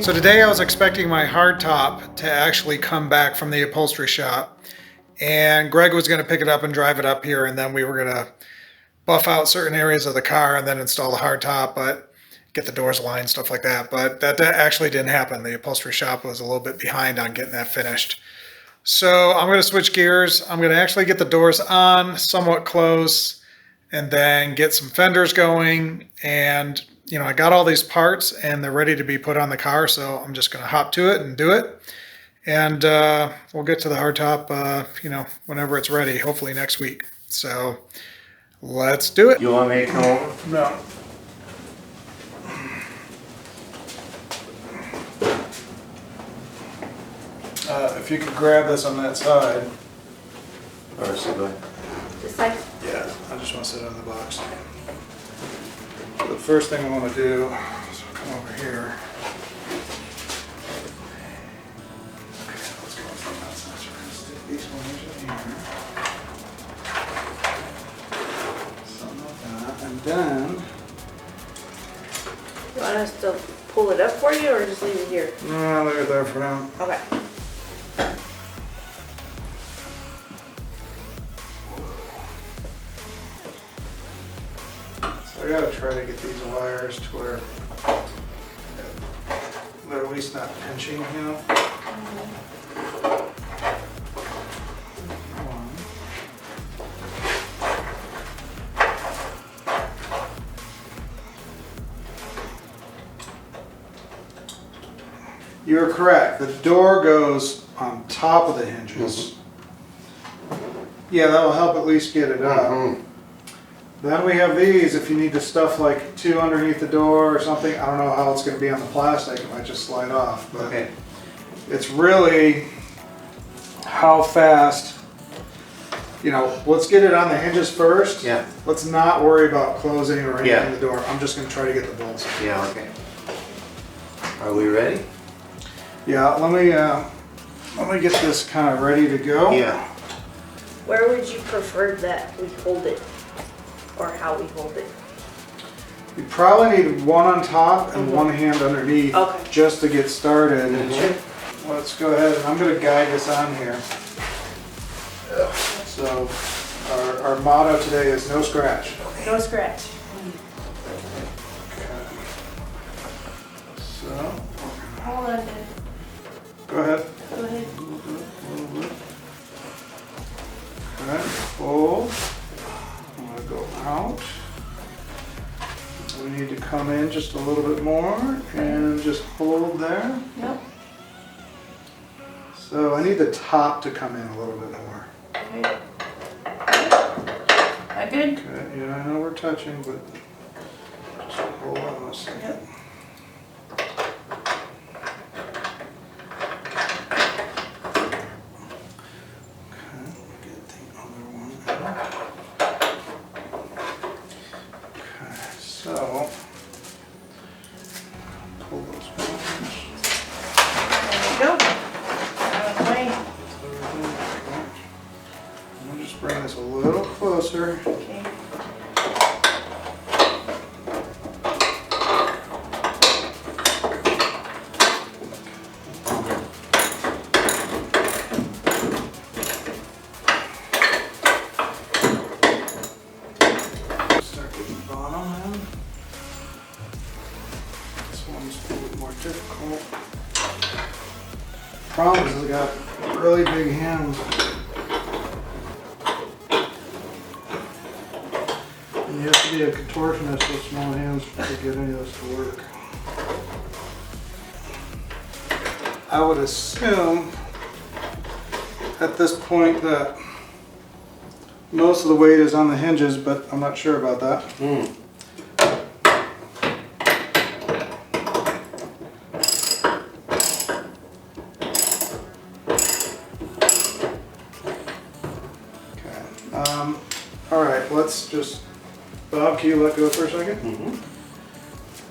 So today I was expecting my hardtop to actually come back from the upholstery shop, and Greg was going to pick it up and drive it up here, and then we were going to buff out certain areas of the car and then install the hardtop, but get the doors aligned, stuff like that. But that actually didn't happen. The upholstery shop was a little bit behind on getting that finished. So I'm going to switch gears. I'm going to actually get the doors on somewhat close and then get some fenders going. And you know, I got all these parts and they're ready to be put on the car, so I'm just going to hop to it and do it. And we'll get to the hardtop, you know, whenever it's ready, hopefully next week. So let's do it. You want me to come over? No. If you could grab this on that side. Or something. This side? Yeah, I just want to sit on the box. So the first thing I want to do is come over here. Okay, let's go with the outside. So we're going to stick these ones in here. Something like that. And then, You want us to pull it up for you or just leave it here? no, leave it there for now. Okay. I gotta try to get these wires to where they're at least not pinching, you know? You're correct. The door goes on top of the hinges. Yeah, that'll help at least get it up. Then we have these, if you need to stuff like two underneath the door or something. I don't know how it's going to be on the plastic, it might just slide off, but Okay. it's really how fast, you know, let's get it on the hinges first. Yeah. Let's not worry about closing or anything Yeah. the door. I'm just going to try to get the bolts. Yeah, okay. Are we ready? Yeah, let me get this kind of ready to go. Yeah. Where would you prefer that we hold it? Or how we hold it? You probably need one on top and one hand underneath, Okay. just to get started. Let's go ahead, and I'm going to guide this on here. So our motto today is no scratch. No scratch. So Hold on, Dad. go ahead. Go ahead. Okay, hold. I'm going to go out. We need to come in just a little bit more and just hold there. Yep. So I need the top to come in a little bit more. Okay. That good? Okay, yeah, I know we're touching, but just hold on a second. Yep. Okay, get the other one out. Okay, so pull those wires. There we go. Out of the way. I'm gonna just bring this a little closer. Okay. Start getting the bottom in. This one's a little bit more difficult. Problem is I got really big hands. And you have to be a contortionist with small hands to get any of this to work. I would assume at this point that most of the weight is on the hinges, but I'm not sure about that. Okay. All right, let's just, Bob, can you let go for a second?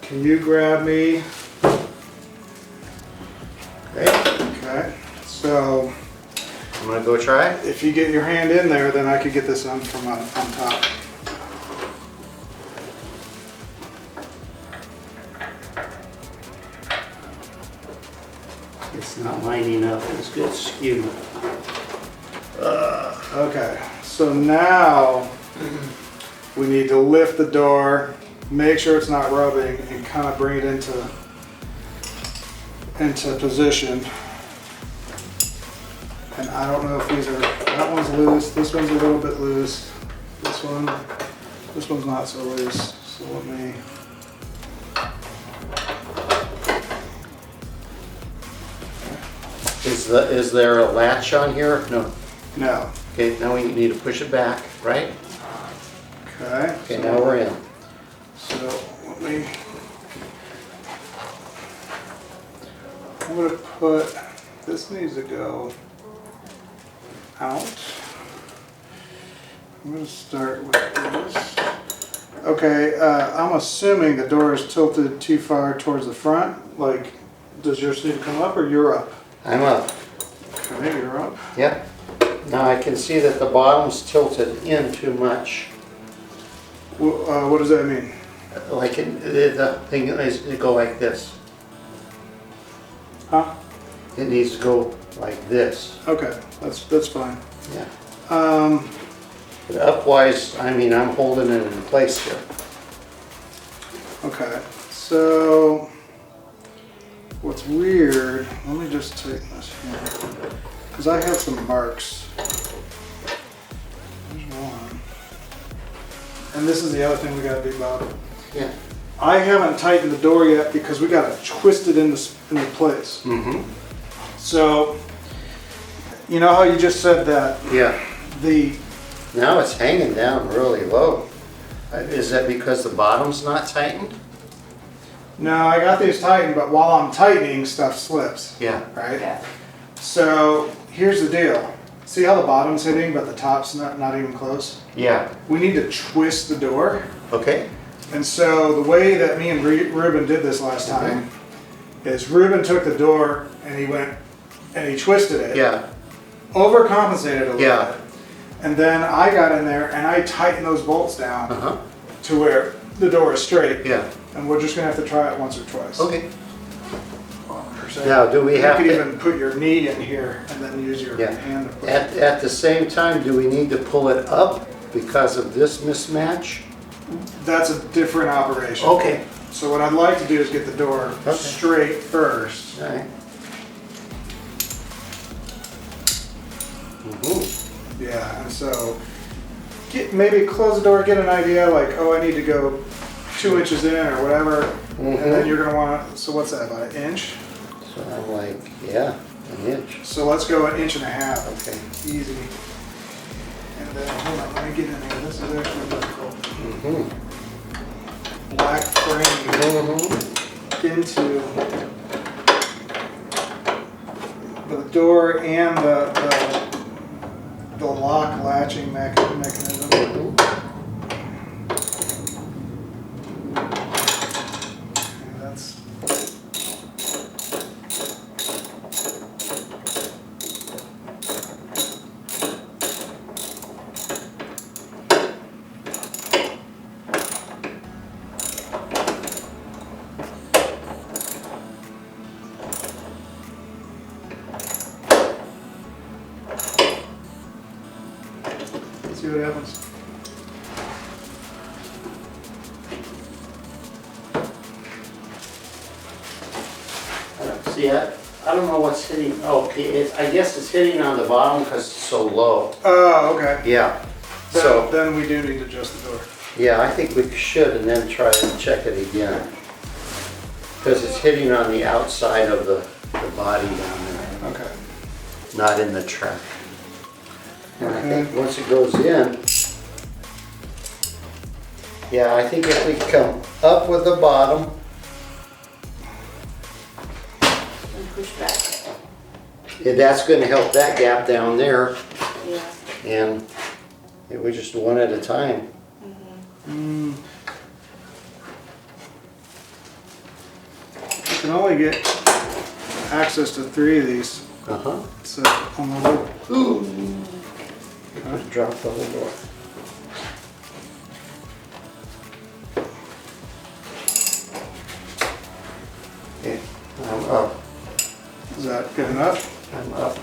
Can you grab me? Great. Okay, so I'm gonna go try. if you get your hand in there, then I could get this on from on top. It's not lining up, it's good skew. Okay, so now we need to lift the door, make sure it's not rubbing, and kind of bring it into position. And I don't know if these are, that one's loose, this one's a little bit loose, this one's not so loose. So let me. Is there a latch on here? No. No. Okay, now we need to push it back, right? Okay. Okay, now we're in. So let me. I'm gonna put, this needs to go out. I'm gonna start with this. Okay, I'm assuming the door is tilted too far towards the front. Like, does yours need to come up or you're up? I'm up. Okay, you're up. Yep. Now I can see that the bottom's tilted in too much. What does that mean? Like the thing is to go like this. Huh? It needs to go like this. Okay, that's fine. Yeah. Um, But upwise, I mean, I'm holding it in place here. okay, so what's weird, let me just take this here, because I have some marks. There's one. And this is the other thing we gotta do about it. Yeah. I haven't tightened the door yet because we gotta twist it into place. Mm-hmm. So, you know how you just said that Yeah. the, Now it's hanging down really low. Is that because the bottom's not tightened? no, I got these tightened, but while I'm tightening, stuff slips, Yeah. right? Yeah. So here's the deal. See how the bottom's hitting, but the top's not even close? Yeah. We need to twist the door. Okay. And so the way that me and Ruben did this last time is Ruben took the door and he went and he twisted it. Yeah. Overcompensated a little Yeah. bit. And then I got in there and I tightened those bolts down Uh-huh. to where the door is straight. Yeah. And we're just gonna have to try it once or twice. Okay. Per se. Now, do we have You could to- even put your knee in here and then use your Yeah. hand to push. At the same time, do we need to pull it up because of this mismatch? That's a different operation. Okay. So what I'd like to do is get the door Okay. straight first. All right. Mhm. Yeah, and so maybe close the door, get an idea like, oh, I need to go 2 inches in or whatever. And then you're gonna wanna, so what's that, about an inch? So I'm like, yeah, an inch. So let's go 1.5 inches. Okay. Easy. And then, hold on, let me get in here. This is actually difficult. Mhm. Black frame Mhm. into the door and the lock latching mechanism. Mhm. Okay, that's see what happens. See, I don't know what's hitting. Oh, I guess it's hitting on the bottom because it's so low. Oh, okay. Yeah. Then, So, then we do need to adjust the door. yeah, I think we should and then try and check it again. Because it's hitting on the outside of the body down there, Okay. not in the track. And I Okay. think once it goes in, yeah, I think if we come up with the bottom, And push back. that's gonna help that gap down there. Yeah. And we just one at a time. Mm. You can only get access to 3 of these. Uh-huh. So on the loop. Ooh. Just drop the whole door. Okay, I'm up. Is that good enough? I'm up,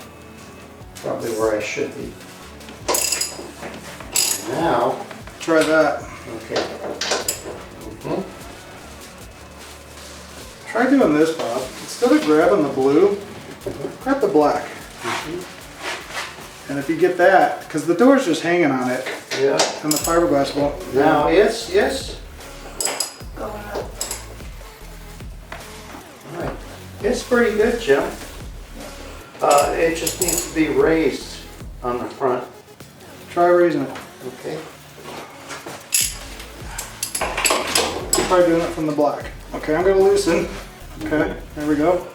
probably where I should be. Now, Try that. okay. Mhm. Try doing this, Bob. Instead of grabbing the blue, grab the black. And if you get that, because the door's just hanging on it, Yeah, and the fiberglass won't. now it's Going up. all right. It's pretty good, Jim. It just needs to be raised on the front, Try raising it. okay? Try doing it from the black. Okay, I'm gonna loosen. Okay, there we go.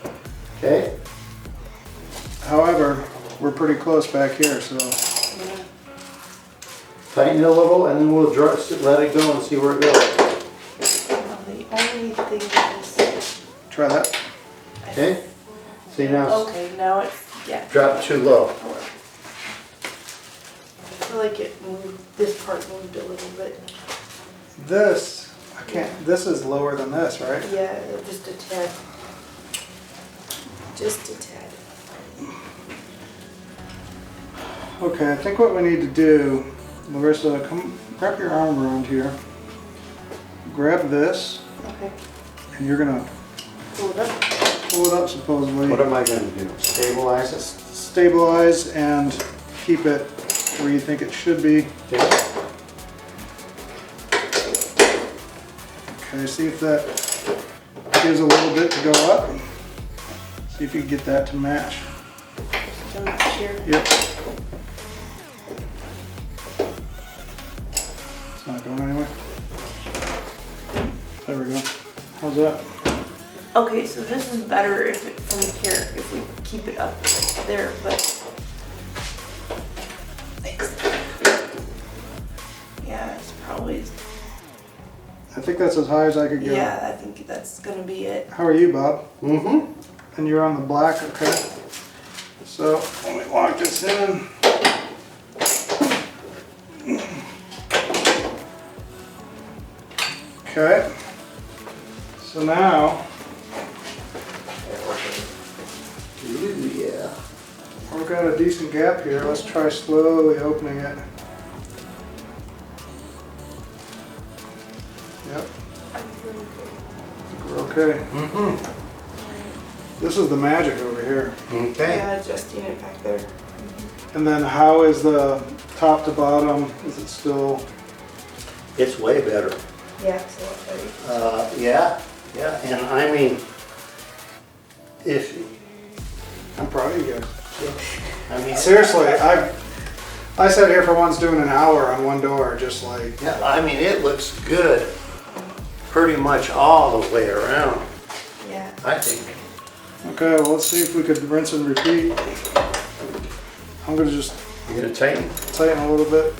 Okay, However, we're pretty close back here, so tighten it a little and then we'll let it go and see where it goes. The only thing is, try that. Okay? See now, it's okay, now it's, yeah. dropped too low. I feel like it moved, this part moved a little bit. This, I can't, this is lower than this, right? Yeah, just a tad. Just a tad. Okay, I think what we need to do, Larissa, come wrap your arm around here. Grab this, Okay, and you're gonna pull it up. pull it up supposedly. What am I gonna do? Stabilize it? Stabilize and keep it where you think it should be. Okay. Okay, see if that gives a little bit to go up. See if you can get that to match. To match here. Yep. It's not going anywhere. There we go. How's that? Okay, so this is better if it, from here, if we keep it up there, but. Yeah, it's probably, I think that's as high as I could go. yeah, I think that's gonna be it. How are you, Bob? Mm-hmm. And you're on the black, okay? So let me lock this in. Okay. So now Ooh, yeah. we've got a decent gap here. Let's try slowly opening it. Yep, I think we're okay. Mm-hmm. This is the magic over here. Okay. Yeah, adjusting it back there. And then how is the top to bottom? Is it still? It's way better. Yeah, so Yeah, and I mean, if, I'm proud of you guys. I mean. Seriously, I sat here for once doing an hour on one door, just like, Yeah, I mean, it looks good pretty much all the way around, yeah. I think. okay, well, let's see if we could rinse and repeat. I'm gonna just You gonna tighten? tighten a little bit.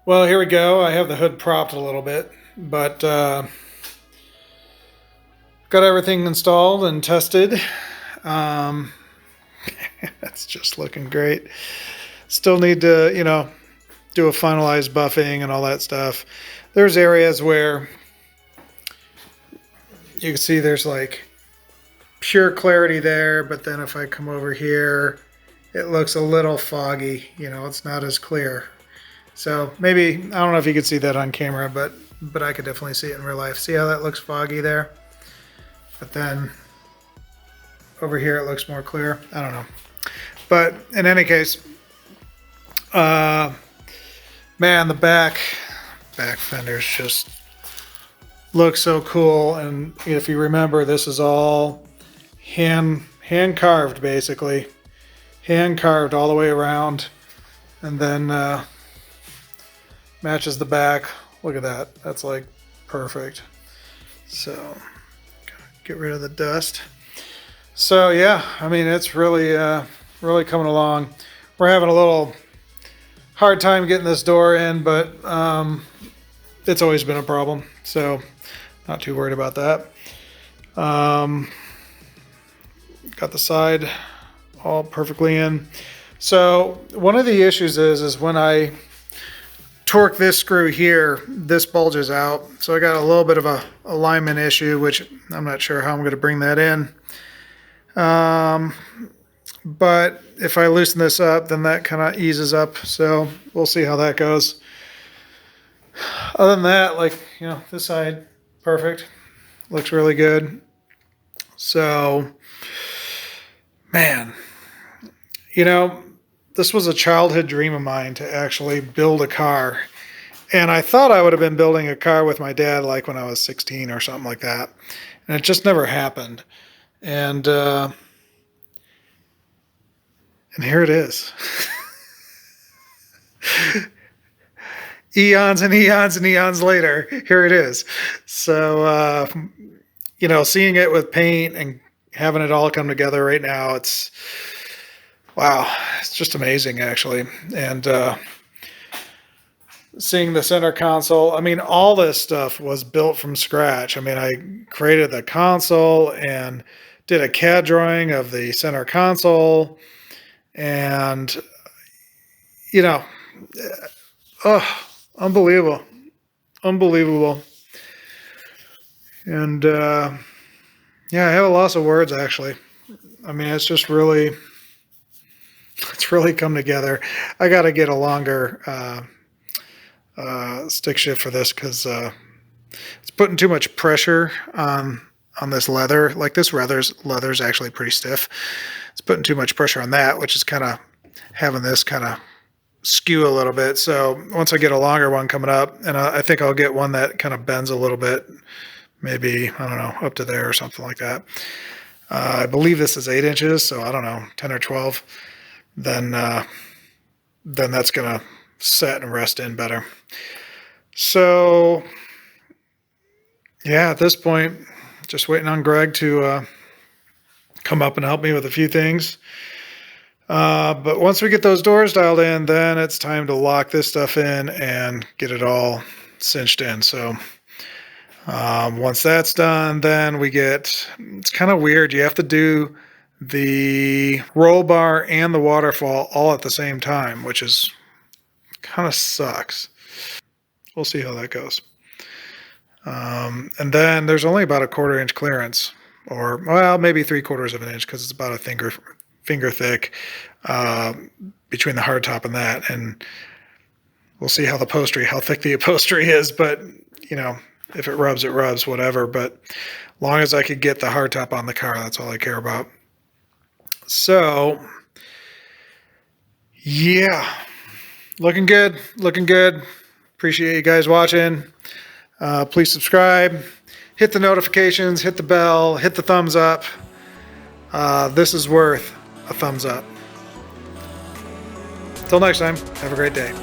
Well, here we go. I have the hood propped a little bit, but got everything installed and tested. Um, that's just looking great. Still need to, do a finalized buffing and all that stuff. There's areas where you can see there's like pure clarity there, but then if I come over here, it looks a little foggy. It's not as clear. So maybe, I don't know if you could see that on camera, but I could definitely see it in real life. See how that looks foggy there? But then over here it looks more clear. I don't know. But in any case, man, the back fenders just look so cool. And if you remember, this is all hand carved, basically. Hand carved all the way around. And then matches the back. Look at that. That's like perfect. So get rid of the dust. So yeah, I mean, it's really really coming along. We're having a little hard time getting this door in, but it's always been a problem, so not too worried about that. Got the side all perfectly in. So one of the issues is when I torque this screw here, this bulges out. So I got a little bit of a alignment issue, which I'm not sure how I'm going to bring that in. But if I loosen this up, then that kind of eases up. So we'll see how that goes. Other than that, like, this side, perfect. Looks really good. So, man, this was a childhood dream of mine to actually build a car. And I thought I would have been building a car with my dad like when I was 16 or something like that. And it just never happened. And here it is. Eons and eons and eons later, here it is. So, seeing it with paint and having it all come together right now, wow, it's just amazing, actually. And seeing the center console, I mean, all this stuff was built from scratch. I mean, I created the console and did a CAD drawing of the center console, and unbelievable. And yeah, I have a loss of words, actually. I mean, it's really come together. I got to get a longer stick shift for this because it's putting too much pressure on this leather. Like, this leather's actually pretty stiff. It's putting too much pressure on that, which is kind of having this kind of skew a little bit. So once I get a longer one coming up, and I think I'll get one that kind of bends a little bit, maybe, I don't know, up to there or something like that. I believe this is 8 inches, so I don't know, 10 or 12. Then that's gonna set and rest in better. So yeah, at this point, just waiting on Greg to come up and help me with a few things. But once we get those doors dialed in, then it's time to lock this stuff in and get it all cinched in. So once that's done, then it's kind of weird. You have to do the roll bar and the waterfall all at the same time, which is kind of sucks. We'll see how that goes. And then there's only about a 1/4 inch clearance, or well, maybe 3/4 of an inch, because it's about a finger thick between the hardtop and that. And we'll see how thick the upholstery is. But if it rubs, whatever. But long as I could get the hardtop on the car, that's all I care about. So yeah, looking good. Appreciate you guys watching. Please subscribe, hit the notifications, hit the bell, hit the thumbs up. This is worth a thumbs up. Till next time, have a great day.